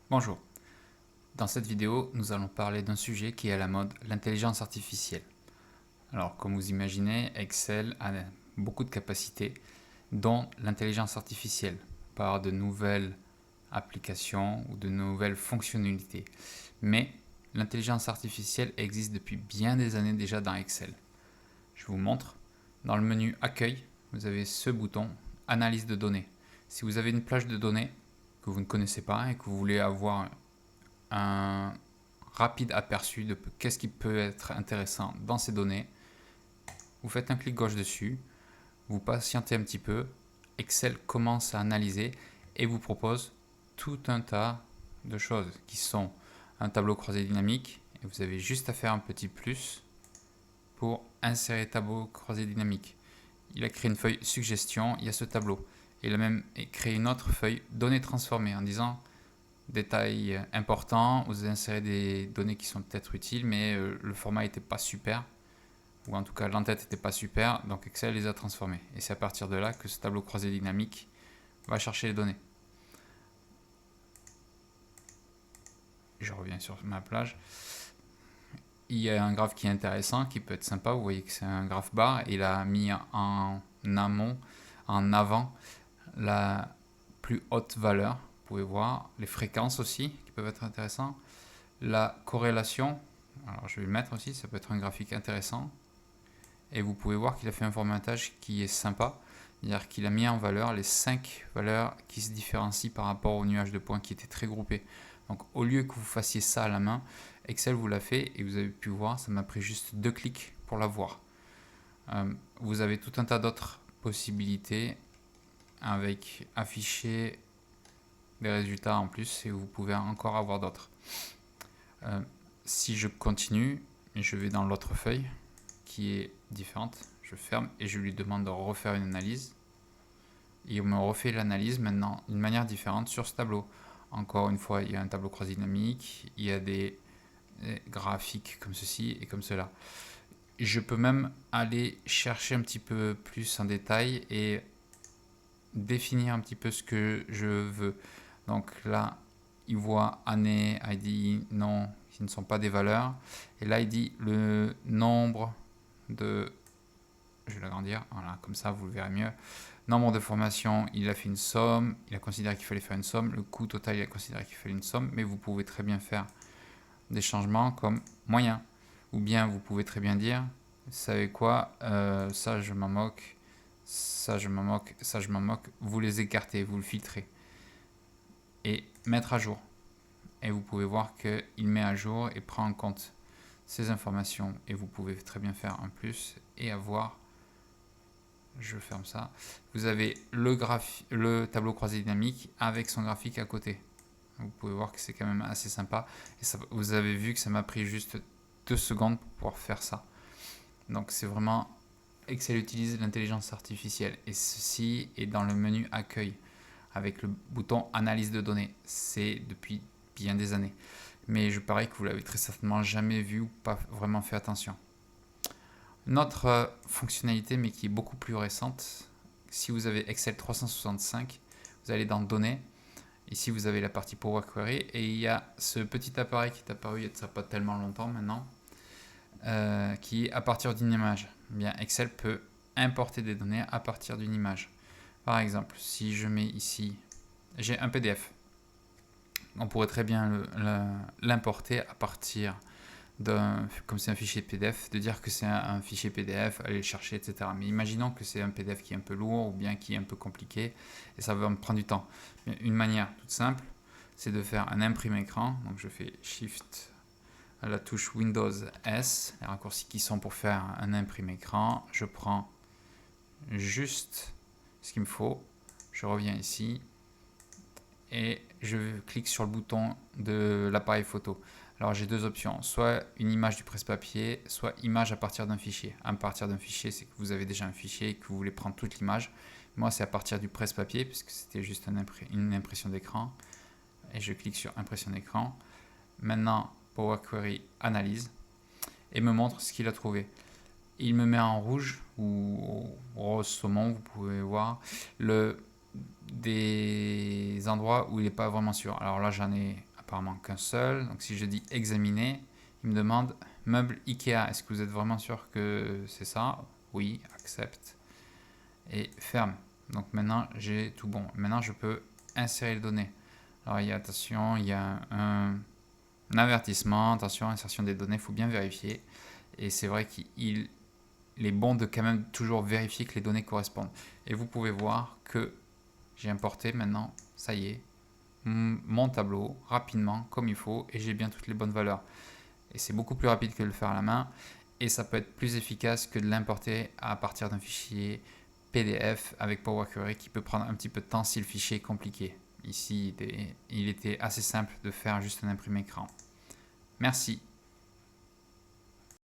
Bonjour, dans cette vidéo, nous allons parler d'un sujet qui est à la mode, l'intelligence artificielle. Alors, comme vous imaginez, Excel a beaucoup de capacités, dont l'intelligence artificielle, par de nouvelles applications ou de nouvelles fonctionnalités. Mais l'intelligence artificielle existe depuis bien des années déjà dans Excel. Je vous montre. Dans le menu Accueil, vous avez ce bouton Analyse de données. Si vous avez une plage de données que vous ne connaissez pas et que vous voulez avoir un rapide aperçu de qu'est-ce qui peut être intéressant dans ces données, vous faites un clic gauche dessus, vous patientez un petit peu, Excel commence à analyser et vous propose tout un tas de choses qui sont un tableau croisé dynamique, et vous avez juste à faire un petit plus pour insérer tableau croisé dynamique. Il a créé une feuille suggestion, il y a ce tableau. Il a même créé une autre feuille données transformées en disant détail important, vous insérez des données qui sont peut-être utiles, mais le format n'était pas super, ou en tout cas l'entête n'était pas super, donc Excel les a transformés. Et c'est à partir de là que ce tableau croisé dynamique va chercher les données. Je reviens sur ma plage. Il y a un graphe qui est intéressant, qui peut être sympa. Vous voyez que c'est un graphe bar. Il a mis en amont, en avant, la plus haute valeur. Vous pouvez voir les fréquences aussi, qui peuvent être intéressantes. La corrélation, alors je vais le mettre aussi, ça peut être un graphique intéressant. Et vous pouvez voir qu'il a fait un formatage qui est sympa. C'est-à-dire qu'il a mis en valeur les 5 valeurs qui se différencient par rapport au nuage de points qui était très groupé. Donc au lieu que vous fassiez ça à la main, Excel vous l'a fait et vous avez pu voir, ça m'a pris juste 2 clics pour la voir. Vous avez tout un tas d'autres possibilités avec afficher des résultats en plus et vous pouvez encore avoir d'autres. Si je continue, je vais dans l'autre feuille qui est différente, je ferme et je lui demande de refaire une analyse. Il me refait l'analyse maintenant d'une manière différente sur ce tableau. Encore une fois, il y a un tableau croisé dynamique, il y a des graphiques comme ceci et comme cela. Je peux même aller chercher un petit peu plus en détail et définir un petit peu ce que je veux. Donc là, il voit année, ID, non, qui ne sont pas des valeurs. Et là, il dit le nombre de... Je vais l'agrandir, voilà, comme ça vous le verrez mieux. Nombre de formations, il a fait une somme, il a considéré qu'il fallait faire une somme. Le coût total, il a considéré qu'il fallait une somme, mais vous pouvez très bien faire des changements comme moyen. Ou bien vous pouvez très bien dire, vous savez quoi, ça je m'en moque, ça je m'en moque, ça je m'en moque. Vous les écartez, vous le filtrez. Et mettre à jour. Et vous pouvez voir qu'il met à jour et prend en compte ces informations. Et vous pouvez très bien faire un plus et avoir, je ferme ça, vous avez le tableau croisé dynamique avec son graphique à côté. Vous pouvez voir que c'est quand même assez sympa. Et ça, vous avez vu que ça m'a pris juste 2 secondes pour pouvoir faire ça. Donc c'est vraiment, Excel utilise l'intelligence artificielle. Et ceci est dans le menu accueil avec le bouton analyse de données. C'est depuis bien des années. Mais je parie que vous l'avez très certainement jamais vu ou pas vraiment fait attention. Une autre fonctionnalité, mais qui est beaucoup plus récente, si vous avez Excel 365, vous allez dans données. Ici, vous avez la partie Power Query et il y a ce petit appareil qui est apparu il y a de ça pas tellement longtemps maintenant, qui est à partir d'une image. Bien, Excel peut importer des données à partir d'une image. Par exemple, si je mets ici, j'ai un PDF. On pourrait très bien l'importer à partir comme c'est un fichier PDF, de dire que c'est un fichier PDF, aller le chercher, etc. Mais imaginons que c'est un PDF qui est un peu lourd ou bien qui est un peu compliqué et ça va me prendre du temps. Une manière toute simple, c'est de faire un imprime écran. Donc je fais Shift à la touche Windows S, les raccourcis qui sont pour faire un imprime écran. Je prends juste ce qu'il me faut. Je reviens ici et je clique sur le bouton de l'appareil photo. Alors j'ai deux options, soit une image du presse-papier, soit image à partir d'un fichier. À partir d'un fichier, c'est que vous avez déjà un fichier et que vous voulez prendre toute l'image. Moi, c'est à partir du presse-papier, puisque c'était juste une impression d'écran. Et je clique sur impression d'écran. Maintenant, Power Query analyse et me montre ce qu'il a trouvé. Il me met en rouge ou rose saumon, vous pouvez voir, des endroits où il n'est pas vraiment sûr. Alors là, j'en ai apparemment qu'un seul. Donc si je dis examiner, il me demande meuble Ikea. Est-ce que vous êtes vraiment sûr que c'est ça? Oui, accepte. Et ferme. Donc maintenant j'ai tout bon. Maintenant je peux insérer les données. Alors il y a attention, il y a un avertissement, attention, insertion des données, il faut bien vérifier. Et c'est vrai qu'il est bon de quand même toujours vérifier que les données correspondent. Et vous pouvez voir que j'ai importé maintenant, ça y est, mon tableau rapidement comme il faut et j'ai bien toutes les bonnes valeurs. Et c'est beaucoup plus rapide que de le faire à la main et ça peut être plus efficace que de l'importer à partir d'un fichier PDF avec Power Query qui peut prendre un petit peu de temps si le fichier est compliqué. Ici, il était assez simple de faire juste un imprimé écran. Merci.